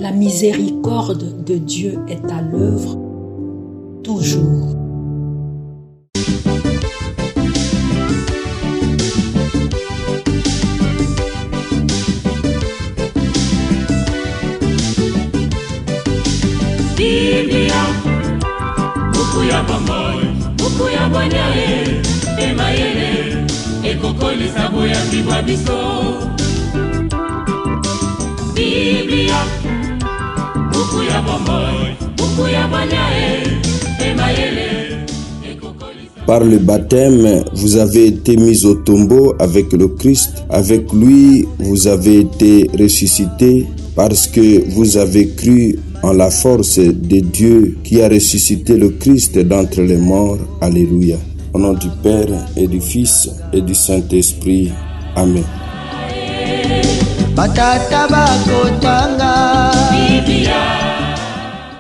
La miséricorde de Dieu est à l'œuvre toujours. Biblia, buku ya bomoi, buku ya bwanyae, emayele, ekokoli sabo ya bibwa biso. Biblia, buku ya bomoi, buku ya bwanyae, emayele. Par le baptême, vous avez été mis au tombeau avec le Christ. Avec lui, vous avez été ressuscité parce que vous avez cru en la force de Dieu qui a ressuscité le Christ d'entre les morts. Alléluia. Au nom du Père et du Fils et du Saint-Esprit. Amen.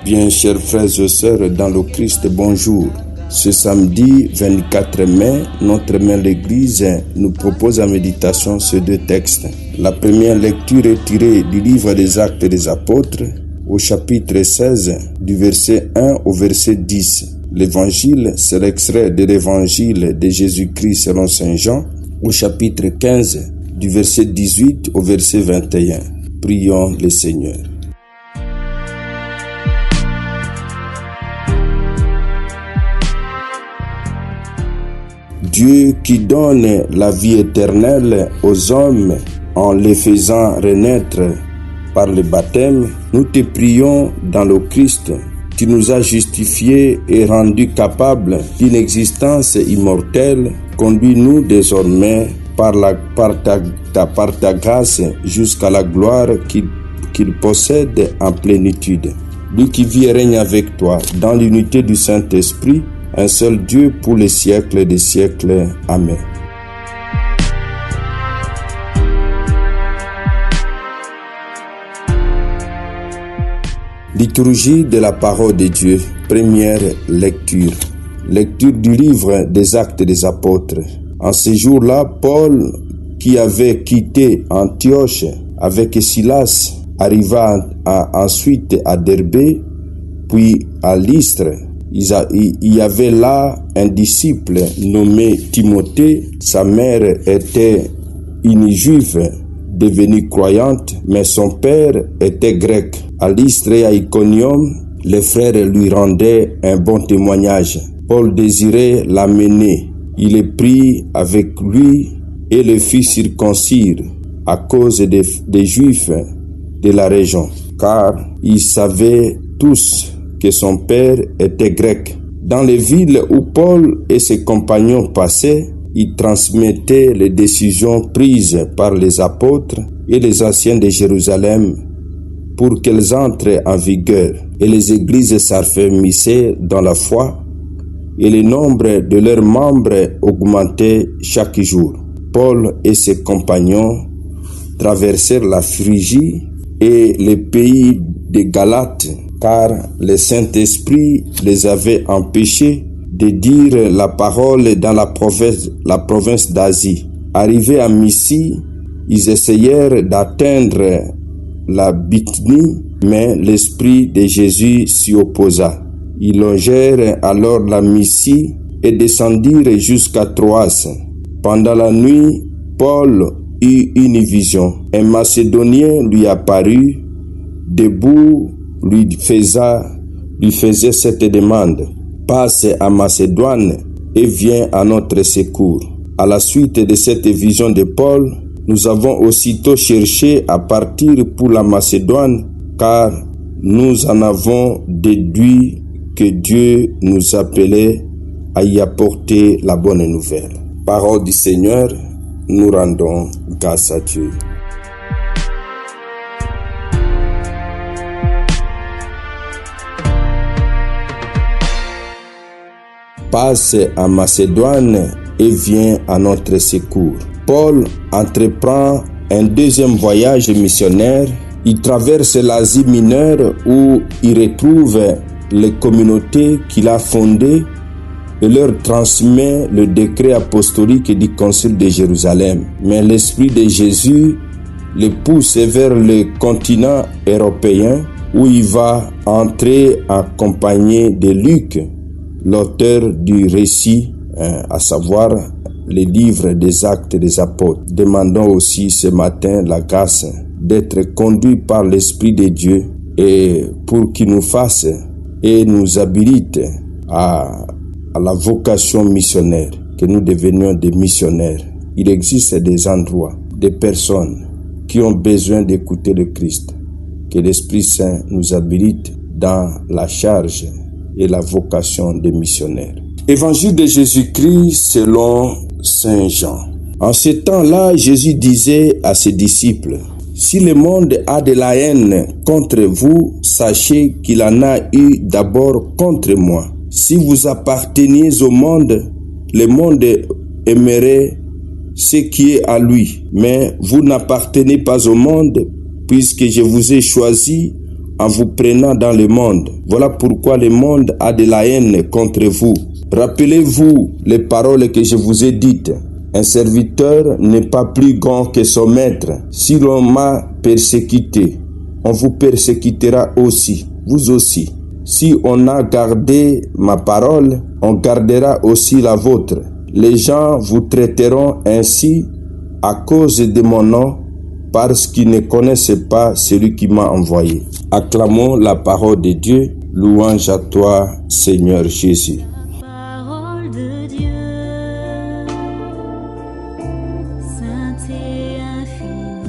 Bien, chers frères et sœurs dans le Christ, bonjour. Ce samedi 24 mai, notre mère l'Église nous propose en méditation ces deux textes. La première lecture est tirée du livre des Actes des Apôtres, au chapitre 16, du verset 1 au verset 10. L'évangile, c'est l'extrait de l'évangile de Jésus-Christ selon Saint Jean, au chapitre 15, du verset 18 au verset 21. Prions le Seigneur. Dieu qui donne la vie éternelle aux hommes en les faisant renaître par le baptême, nous te prions dans le Christ. Tu nous as justifiés et rendus capables d'une existence immortelle. Conduis-nous désormais par ta grâce jusqu'à la gloire qu'il possède en plénitude. Lui qui vit et règne avec toi dans l'unité du Saint-Esprit, un seul Dieu pour les siècles des siècles. Amen. Liturgie de la parole de Dieu, première lecture. Lecture du livre des Actes des Apôtres. En ce jour-là, Paul, qui avait quitté Antioche avec Silas, arriva ensuite à Derbé, puis à Lystre. Il y avait là un disciple nommé Timothée. Sa mère était une juive devenue croyante, mais son père était grec. À Lystre et à Iconium, les frères lui rendaient un bon témoignage. Paul désirait l'amener. Il les prit avec lui et le fit circoncire à cause des Juifs de la région, car ils savaient tous que son père était grec. Dans les villes où Paul et ses compagnons passaient, ils transmettaient les décisions prises par les apôtres et les anciens de Jérusalem pour qu'elles entrent en vigueur, et les églises s'affermissaient dans la foi, et le nombre de leurs membres augmentait chaque jour. Paul et ses compagnons traversèrent la Phrygie et les pays de Galates, car le Saint-Esprit les avait empêchés de dire la parole dans la province d'Asie. Arrivés à Mysie, ils essayèrent d'atteindre la Bithynie, mais l'Esprit de Jésus s'y opposa. Ils longèrent alors la Mysie et descendirent jusqu'à Troas. Pendant la nuit, Paul eut une vision. Un Macédonien lui apparut, debout, lui faisait cette demande: passe à Macédoine et viens à notre secours. À la suite de cette vision de Paul, nous avons aussitôt cherché à partir pour la Macédoine, car nous en avons déduit que Dieu nous appelait à y apporter la bonne nouvelle. Parole du Seigneur, nous rendons grâce à Dieu. Passe à Macédoine et viens à notre secours. Paul entreprend un deuxième voyage missionnaire. Il traverse l'Asie mineure où il retrouve les communautés qu'il a fondées et leur transmet le décret apostolique du Concile de Jérusalem. Mais l'Esprit de Jésus le pousse vers le continent européen où il va entrer accompagné de Luc, l'auteur du récit, à savoir les livres des Actes des Apôtres. Demandons aussi ce matin la grâce d'être conduits par l'Esprit de Dieu et pour qu'il nous fasse et nous habilite à la vocation missionnaire, que nous devenions des missionnaires. Il existe des endroits, des personnes qui ont besoin d'écouter le Christ. Que l'Esprit Saint nous habilite dans la charge et la vocation des missionnaires. Évangile de Jésus-Christ selon Saint Jean. En ce temps-là, Jésus disait à ses disciples, « Si le monde a de la haine contre vous, sachez qu'il en a eu d'abord contre moi. Si vous apparteniez au monde, le monde aimerait ce qui est à lui. Mais vous n'appartenez pas au monde, puisque je vous ai choisi en vous prenant dans le monde. Voilà pourquoi le monde a de la haine contre vous. Rappelez-vous les paroles que je vous ai dites. Un serviteur n'est pas plus grand que son maître. Si l'on m'a persécuté, on vous persécutera aussi, vous aussi. Si on a gardé ma parole, on gardera aussi la vôtre. Les gens vous traiteront ainsi à cause de mon nom, parce qu'ils ne connaissent pas celui qui m'a envoyé. Acclamons la parole de Dieu. Louange à toi, Seigneur Jésus. Parole de Dieu, sainte et infinie.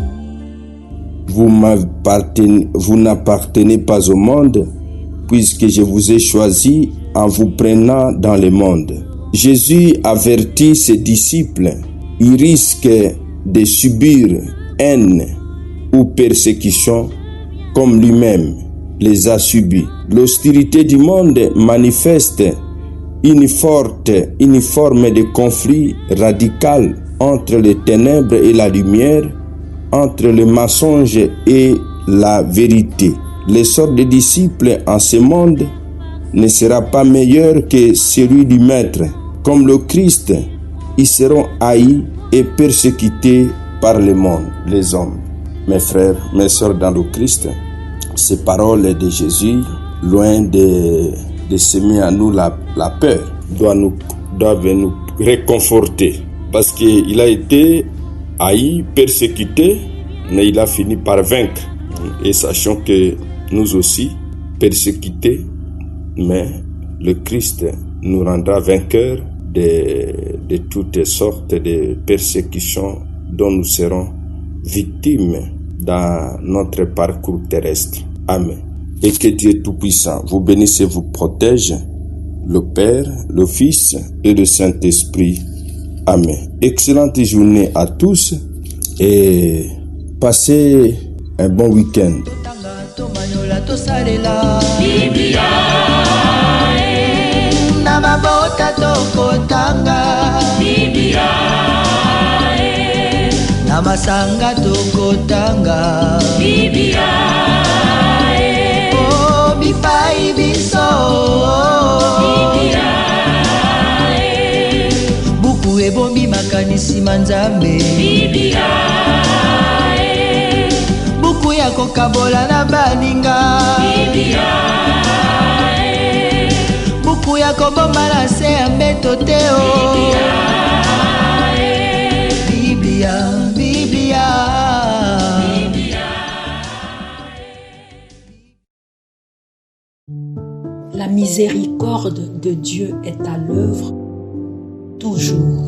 Vous n'appartenez pas au monde, puisque je vous ai choisi en vous prenant dans le monde. Jésus avertit ses disciples, ils risquent de subir haine ou persécution comme lui-même les a subis. L'hostilité du monde manifeste une forme de conflit radical entre les ténèbres et la lumière, entre le mensonge et la vérité. Le sort des disciples en ce monde ne sera pas meilleur que celui du Maître. Comme le Christ, ils seront haïs et persécutés par le monde, les hommes. Mes frères, mes sœurs dans le Christ, ces paroles de Jésus, loin de semer à nous la peur, doivent nous réconforter. Parce qu'il a été haï, persécuté, mais il a fini par vaincre. Et sachant que nous aussi, persécutés, mais le Christ nous rendra vainqueurs de toutes sortes de persécutions dont nous serons victimes dans notre parcours terrestre. Amen. Et que Dieu Tout-Puissant vous bénisse et vous protège, le Père, le Fils et le Saint-Esprit. Amen. Excellente journée à tous et passez un bon week-end. Na mabota tokotanga Biblia, na masanga tokotanga Biblia, oh bipai biso Biblia, buku ebombi makanisi manzambe Biblia, buku ya kokabola na baninga Biblia, buku ya kobomba na se ya mbeto te o Biblia, Biblia. La miséricorde de Dieu est à l'œuvre toujours.